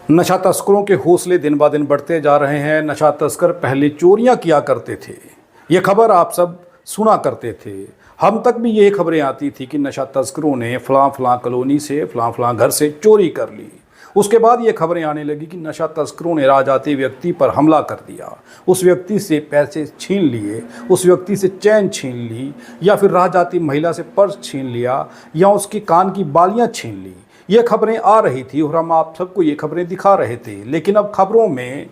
नशा तस्करों के हौसले दिन ब दिन बढ़ते जा रहे हैं। नशा तस्कर पहले चोरियां किया करते थे, ये खबर आप सब सुना करते थे। हम तक भी ये खबरें आती थी कि नशा तस्करों ने फलां फलां कॉलोनी से फलां घर से चोरी कर ली। उसके बाद ये खबरें आने लगी कि नशा तस्करों ने राह जाते व्यक्ति पर हमला कर दिया, उस व्यक्ति से पैसे छीन लिए, उस व्यक्ति से चैन छीन ली, या फिर राह जाती महिला से पर्स छीन लिया, या उसके कान की बालियां छीन ली। ये खबरें आ रही थी और हम आप सबको ये खबरें दिखा रहे थे। लेकिन अब खबरों में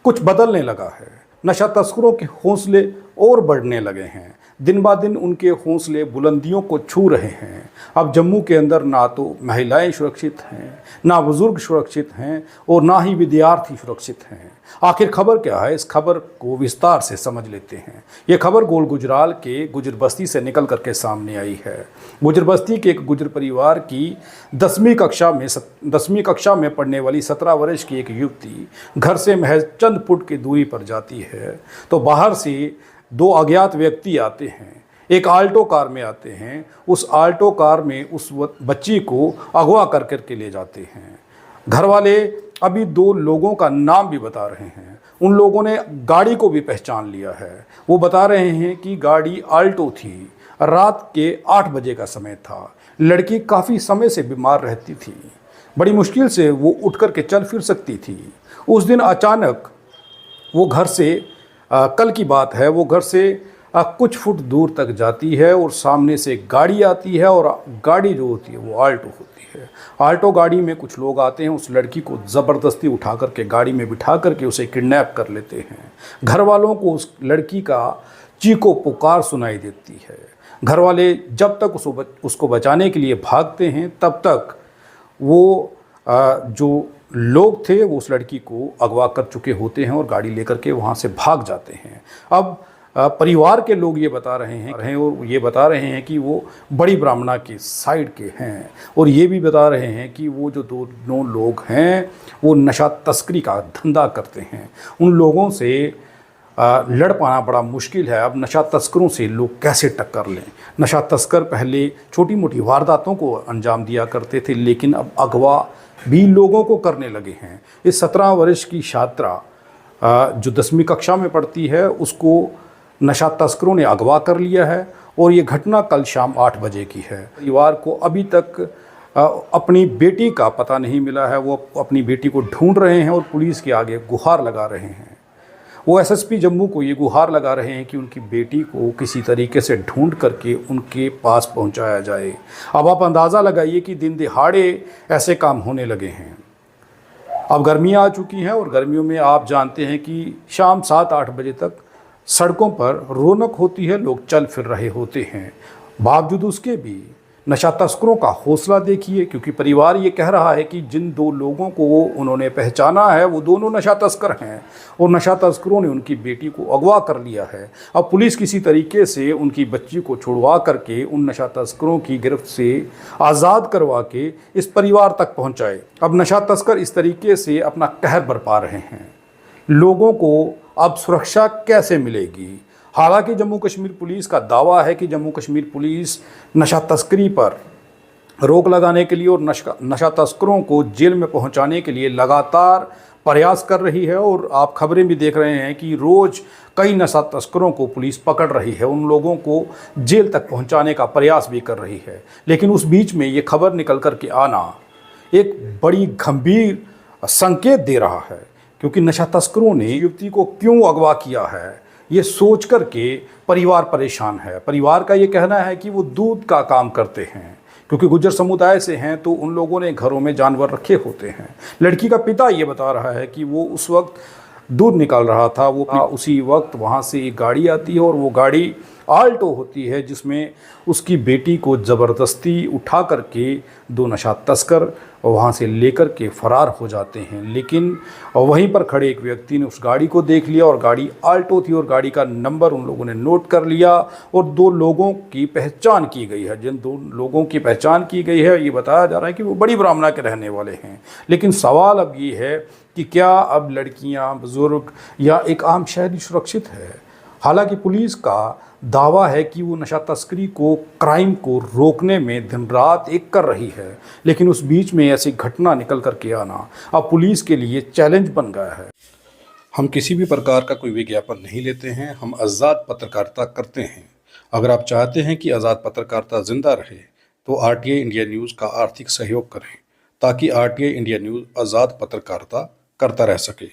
कुछ बदलने लगा है। नशा तस्करों के हौसले और बढ़ने लगे हैं। दिन ब दिन उनके हौसले बुलंदियों को छू रहे हैं। अब जम्मू के अंदर ना तो महिलाएं सुरक्षित हैं, ना बुजुर्ग सुरक्षित हैं, और ना ही विद्यार्थी सुरक्षित हैं। आखिर खबर क्या है, इस खबर को विस्तार से समझ लेते हैं। ये खबर गोल गुजराल के गुजर बस्ती से निकल करके सामने आई है। गुजर बस्ती के एक गुजर परिवार की 10वीं कक्षा में पढ़ने वाली 17 वर्ष की एक युवती घर से महज चंद फुट की दूरी पर जाती है तो बाहर से दो अज्ञात व्यक्ति आते हैं। एक आल्टो कार में आते हैं। उस आल्टो कार में उस बच्ची को अगवा कर करके ले जाते हैं। घर वाले अभी दो लोगों का नाम भी बता रहे हैं। उन लोगों ने गाड़ी को भी पहचान लिया है। वो बता रहे हैं कि गाड़ी आल्टो थी। रात के 8 बजे का समय था। लड़की काफ़ी समय से बीमार रहती थी। बड़ी मुश्किल से वो उठ कर के चल फिर सकती थी। उस दिन अचानक वो घर से कल की बात है, वो घर से कुछ फुट दूर तक जाती है और सामने से एक गाड़ी आती है, और गाड़ी जो होती है वो आल्टो होती है। आल्टो गाड़ी में कुछ लोग आते हैं, उस लड़की को ज़बरदस्ती उठा करके गाड़ी में बिठा करके उसे किडनैप कर लेते हैं। घर वालों को उस लड़की का चीखो पुकार सुनाई देती है। घर वाले जब तक उसको बचाने के लिए भागते हैं, तब तक वो जो लोग थे वो उस लड़की को अगवा कर चुके होते हैं और गाड़ी लेकर के वहाँ से भाग जाते हैं। अब परिवार के लोग ये बता रहे हैं कि वो बड़ी ब्राह्मणा की साइड के हैं, और ये भी बता रहे हैं कि वो जो दोनों लोग हैं वो नशा तस्करी का धंधा करते हैं। उन लोगों से लड़ पाना बड़ा मुश्किल है। अब नशा तस्करों से लोग कैसे टक्कर लें। नशा तस्कर पहले छोटी मोटी वारदातों को अंजाम दिया करते थे, लेकिन अब अगवा भी लोगों को करने लगे हैं। इस 17 वर्ष की छात्रा जो 10वीं कक्षा में पढ़ती है, उसको नशा तस्करों ने अगवा कर लिया है, और ये घटना कल शाम 8 बजे की है। परिवार को अभी तक अपनी बेटी का पता नहीं मिला है। वो अपनी बेटी को ढूंढ रहे हैं और पुलिस के आगे गुहार लगा रहे हैं। वो एसएसपी जम्मू को ये गुहार लगा रहे हैं कि उनकी बेटी को किसी तरीके से ढूंढ करके उनके पास पहुंचाया जाए। अब आप अंदाज़ा लगाइए कि दिन दिहाड़े ऐसे काम होने लगे हैं। अब गर्मियां आ चुकी हैं, और गर्मियों में आप जानते हैं कि शाम 7-8 बजे तक सड़कों पर रौनक होती है, लोग चल फिर रहे होते हैं। बावजूद उसके भी नशा तस्करों का हौसला देखिए, क्योंकि परिवार ये कह रहा है कि जिन दो लोगों को उन्होंने पहचाना है वो दोनों नशा तस्कर हैं, और नशा तस्करों ने उनकी बेटी को अगवा कर लिया है। अब पुलिस किसी तरीके से उनकी बच्ची को छुड़वा करके उन नशा तस्करों की गिरफ्त से आज़ाद करवा के इस परिवार तक पहुँचाए। अब नशा तस्कर इस तरीके से अपना कहर बरपा रहे हैं। लोगों को अब सुरक्षा कैसे मिलेगी? हालांकि जम्मू कश्मीर पुलिस का दावा है कि जम्मू कश्मीर पुलिस नशा तस्करी पर रोक लगाने के लिए और नशा तस्करों को जेल में पहुंचाने के लिए लगातार प्रयास कर रही है। और आप खबरें भी देख रहे हैं कि रोज़ कई नशा तस्करों को पुलिस पकड़ रही है, उन लोगों को जेल तक पहुंचाने का प्रयास भी कर रही है। लेकिन उस बीच में ये खबर निकल कर के आना एक बड़ी गंभीर संकेत दे रहा है, क्योंकि नशा तस्करों ने युवती को क्यों अगवा किया है ये सोच कर के परिवार परेशान है। परिवार का ये कहना है कि वो दूध का काम करते हैं, क्योंकि गुज्जर समुदाय से हैं तो उन लोगों ने घरों में जानवर रखे होते हैं। लड़की का पिता ये बता रहा है कि वो उस वक्त दूध निकाल रहा था, वो उसी वक्त वहाँ से एक गाड़ी आती है, और वो गाड़ी आल्टो होती है, जिसमें उसकी बेटी को ज़बरदस्ती उठा करके दो नशा तस्कर वहाँ से लेकर के फरार हो जाते हैं। लेकिन वहीं पर खड़े एक व्यक्ति ने उस गाड़ी को देख लिया, और गाड़ी आल्टो थी, और गाड़ी का नंबर उन लोगों ने नोट कर लिया, और दो लोगों की पहचान की गई है। जिन दो लोगों की पहचान की गई है, ये बताया जा रहा है कि वो बड़ी ब्राह्मणा के रहने वाले हैं। लेकिन सवाल अब ये है कि क्या अब लड़कियां, बुजुर्ग या एक आम शहरी सुरक्षित है? हालांकि पुलिस का दावा है कि वो नशा तस्करी को, क्राइम को रोकने में दिन रात एक कर रही है, लेकिन उस बीच में ऐसी घटना निकल कर के आना अब पुलिस के लिए चैलेंज बन गया है। हम किसी भी प्रकार का कोई विज्ञापन नहीं लेते हैं, हम आज़ाद पत्रकारिता करते हैं। अगर आप चाहते हैं कि आज़ाद पत्रकारिता जिंदा रहे तो आरटीआई इंडिया न्यूज़ का आर्थिक सहयोग करें, ताकि आरटीआई इंडिया न्यूज़ आज़ाद पत्रकारिता करता रह सके।